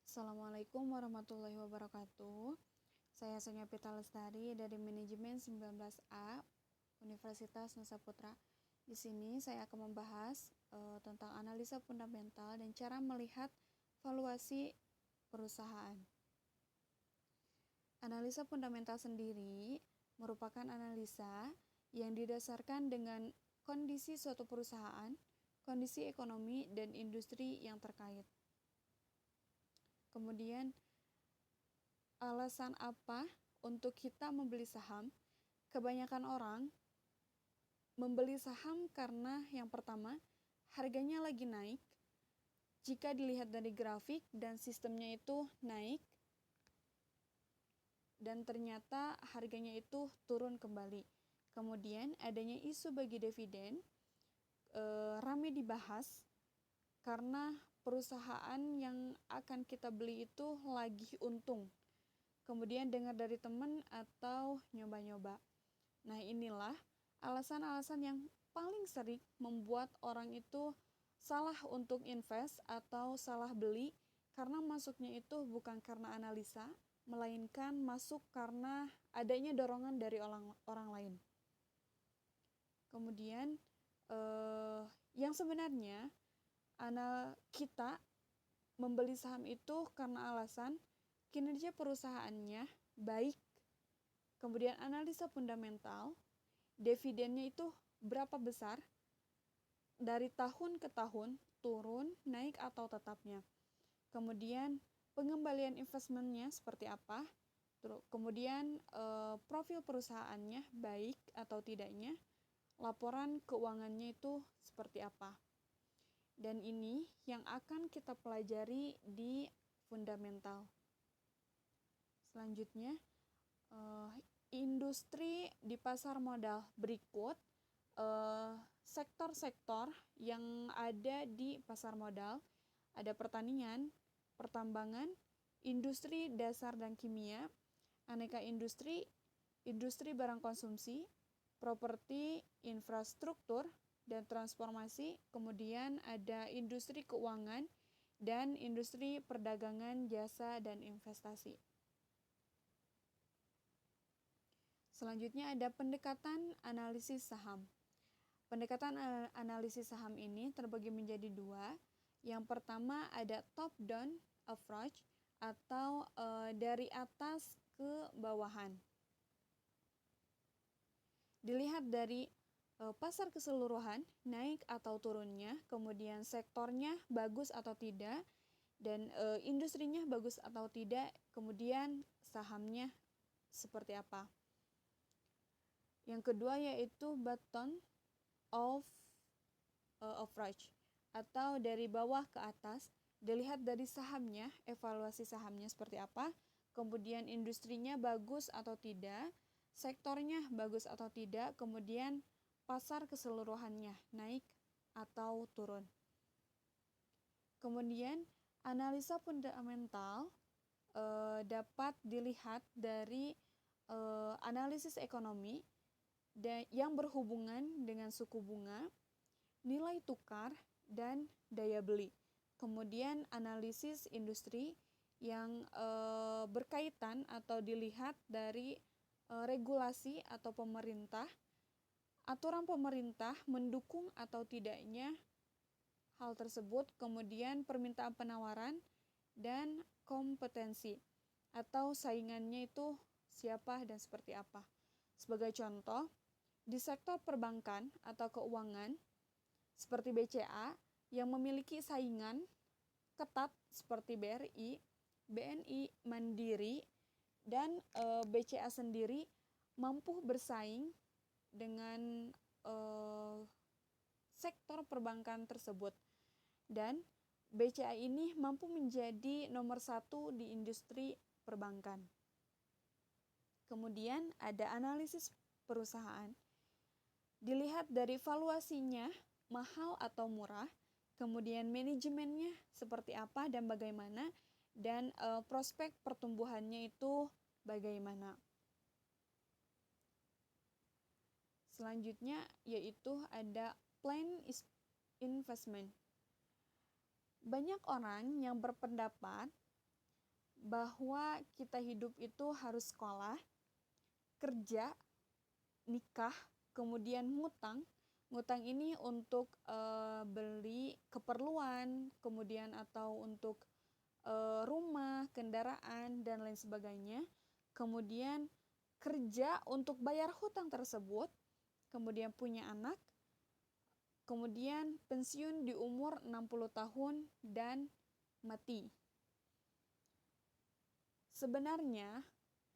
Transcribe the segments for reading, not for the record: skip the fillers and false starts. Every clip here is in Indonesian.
Assalamualaikum warahmatullahi wabarakatuh. Saya Sonya Pita Lestari dari Manajemen 19A Universitas Nusa Putra. Di sini saya akan membahas tentang analisa fundamental dan cara melihat valuasi perusahaan. Analisa fundamental sendiri merupakan analisa yang didasarkan dengan kondisi suatu perusahaan, kondisi ekonomi, dan industri yang terkait. Kemudian, alasan apa untuk kita membeli saham? Kebanyakan orang membeli saham karena yang pertama, harganya lagi naik. Jika dilihat dari grafik dan sistemnya itu naik, dan ternyata harganya itu turun kembali. Kemudian adanya isu bagi dividen, ramai dibahas karena perusahaan yang akan kita beli itu lagi untung. Kemudian dengar dari teman atau nyoba-nyoba. Nah, inilah alasan-alasan yang paling sering membuat orang itu salah untuk invest atau salah beli karena masuknya itu bukan karena analisa, melainkan masuk karena adanya dorongan dari orang lain. Kemudian yang sebenarnya kita membeli saham itu karena alasan kinerja perusahaannya baik, kemudian analisa fundamental, dividennya itu berapa besar, dari tahun ke tahun, turun, naik atau tetapnya. Kemudian pengembalian investmentnya seperti apa, kemudian profil perusahaannya baik atau tidaknya, laporan keuangannya itu seperti apa. Dan ini yang akan kita pelajari di fundamental. Selanjutnya, industri di pasar modal berikut, sektor-sektor yang ada di pasar modal, ada pertanian, pertambangan, industri dasar dan kimia, aneka industri, industri barang konsumsi, properti, infrastruktur, dan transformasi, kemudian ada industri keuangan, dan industri perdagangan, jasa, dan investasi. Selanjutnya ada pendekatan analisis saham. Pendekatan analisis saham ini terbagi menjadi dua. Yang pertama ada top-down approach atau dari atas ke bawahan. Dilihat dari pasar keseluruhan naik atau turunnya, kemudian sektornya bagus atau tidak, dan industrinya bagus atau tidak, kemudian sahamnya seperti apa. Yang kedua yaitu bottom of average atau dari bawah ke atas, dilihat dari sahamnya, evaluasi sahamnya seperti apa, kemudian industrinya bagus atau tidak, sektornya bagus atau tidak, kemudian pasar keseluruhannya naik atau turun. Kemudian analisa fundamental dapat dilihat dari analisis ekonomi yang berhubungan dengan suku bunga, nilai tukar, dan daya beli. Kemudian analisis industri yang berkaitan atau dilihat dari regulasi atau pemerintah, aturan pemerintah mendukung atau tidaknya hal tersebut, kemudian permintaan penawaran dan kompetensi atau saingannya itu siapa dan seperti apa. Sebagai contoh, di sektor perbankan atau keuangan seperti BCA yang memiliki saingan ketat seperti BRI, BNI, Mandiri, dan BCA sendiri mampu bersaing dengan sektor perbankan tersebut, dan BCA ini mampu menjadi nomor 1 di industri perbankan. Kemudian ada analisis perusahaan, dilihat dari valuasinya mahal atau murah, kemudian manajemennya seperti apa dan bagaimana, dan prospek pertumbuhannya itu bagaimana. Selanjutnya yaitu ada plan investment. Banyak orang yang berpendapat bahwa kita hidup itu harus sekolah, kerja, nikah, kemudian ngutang. Ngutang ini untuk beli keperluan, kemudian atau untuk rumah, kendaraan, dan lain sebagainya. Kemudian kerja untuk bayar hutang tersebut, kemudian punya anak, kemudian pensiun di umur 60 tahun dan mati. Sebenarnya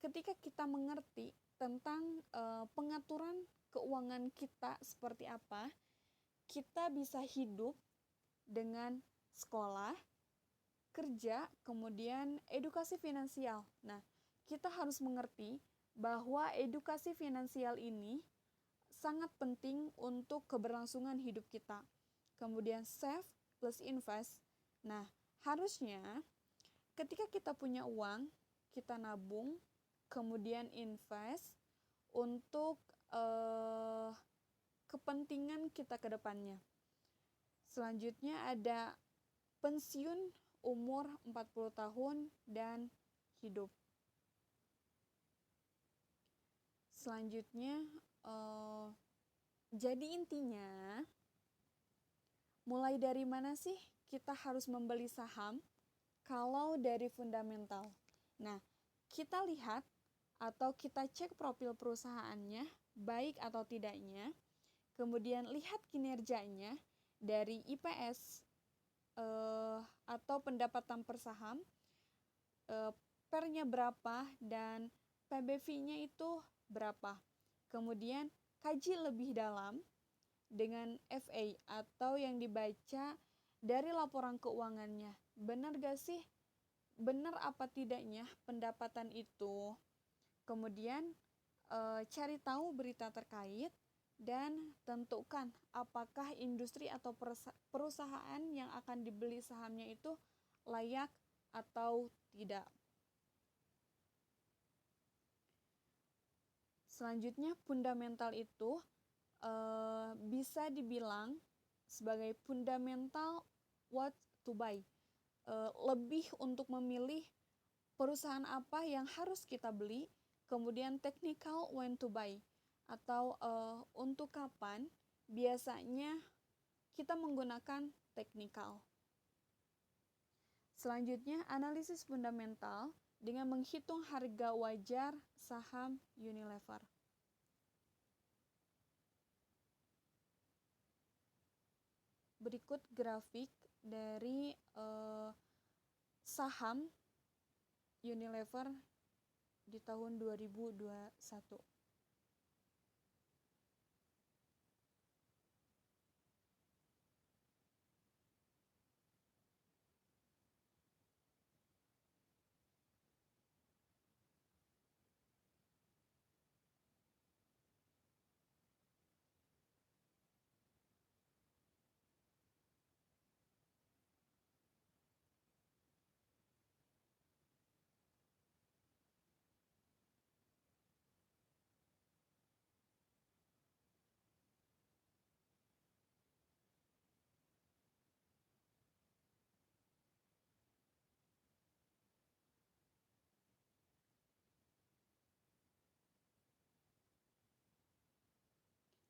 ketika kita mengerti tentang pengaturan keuangan kita seperti apa, kita bisa hidup dengan sekolah, kerja, kemudian edukasi finansial. Nah, kita harus mengerti bahwa edukasi finansial ini sangat penting untuk keberlangsungan hidup kita. Kemudian save plus invest. Nah, harusnya ketika kita punya uang, kita nabung, kemudian invest untuk kepentingan kita ke depannya. Selanjutnya ada pensiun umur 40 tahun dan hidup. Selanjutnya, jadi intinya, mulai dari mana sih kita harus membeli saham? Kalau dari fundamental. Nah, kita lihat atau kita cek profil perusahaannya, baik atau tidaknya, kemudian lihat kinerjanya dari IPS atau pendapatan per saham, pernya berapa, dan PBV-nya itu berapa. Kemudian kaji lebih dalam dengan FA atau yang dibaca dari laporan keuangannya. Benar gak sih? Benar apa tidaknya pendapatan itu? Kemudian cari tahu berita terkait dan tentukan apakah industri atau perusahaan yang akan dibeli sahamnya itu layak atau tidak. Selanjutnya, fundamental itu bisa dibilang sebagai fundamental what to buy. Lebih untuk memilih perusahaan apa yang harus kita beli, kemudian technical when to buy, atau untuk kapan biasanya kita menggunakan technical. Selanjutnya, analisis fundamental dengan menghitung harga wajar saham Unilever. Berikut grafik dari saham Unilever di tahun 2021.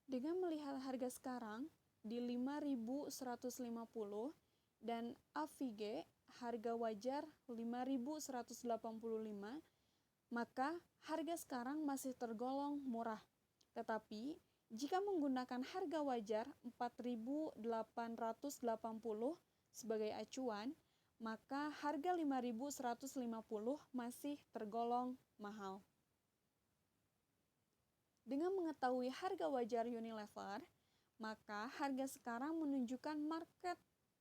Dengan melihat harga sekarang di 5.150 dan AVG harga wajar 5.185, maka harga sekarang masih tergolong murah. Tetapi jika menggunakan harga wajar 4.880 sebagai acuan, maka harga 5.150 masih tergolong mahal. Dengan mengetahui harga wajar Unilever, maka harga sekarang menunjukkan market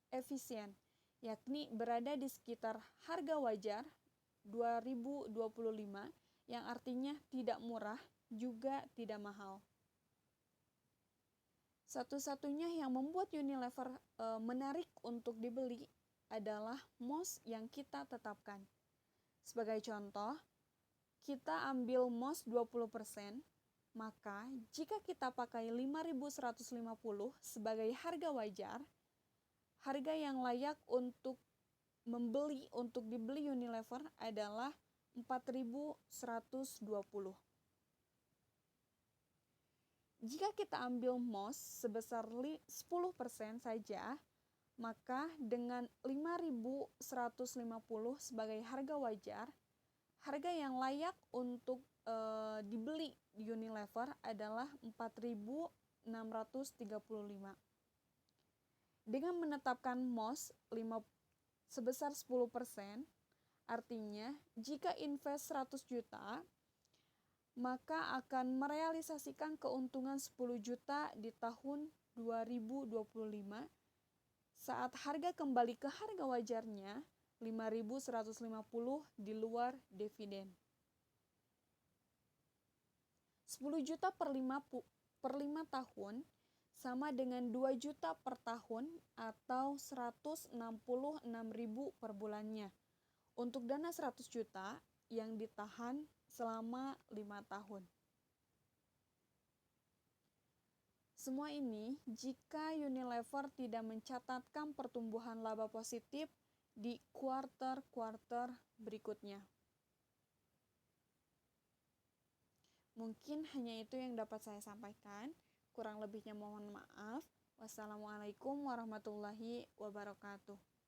efisien, yakni berada di sekitar harga wajar 2025, yang artinya tidak murah juga tidak mahal. Satu-satunya yang membuat Unilever menarik untuk dibeli adalah MOS yang kita tetapkan. Sebagai contoh, kita ambil MOS 20%, maka jika kita pakai 5.150 sebagai harga wajar, harga yang layak untuk membeli untuk dibeli Unilever adalah 4.120. Jika kita ambil MOS sebesar 10% saja, maka dengan 5.150 sebagai harga wajar, harga yang layak untuk dibeli di Unilever adalah 4.635. Dengan menetapkan MOS sebesar 10%, artinya jika invest 100 juta, maka akan merealisasikan keuntungan 10 juta di tahun 2025 saat harga kembali ke harga wajarnya 5.150 di luar dividen. 10 juta per 5 tahun sama dengan 2 juta per tahun atau 166.000 per bulannya untuk dana 100 juta yang ditahan selama 5 tahun. Semua ini jika Unilever tidak mencatatkan pertumbuhan laba positif di kuartal-kuartal berikutnya. Mungkin hanya itu yang dapat saya sampaikan. Kurang lebihnya mohon maaf. Wassalamualaikum warahmatullahi wabarakatuh.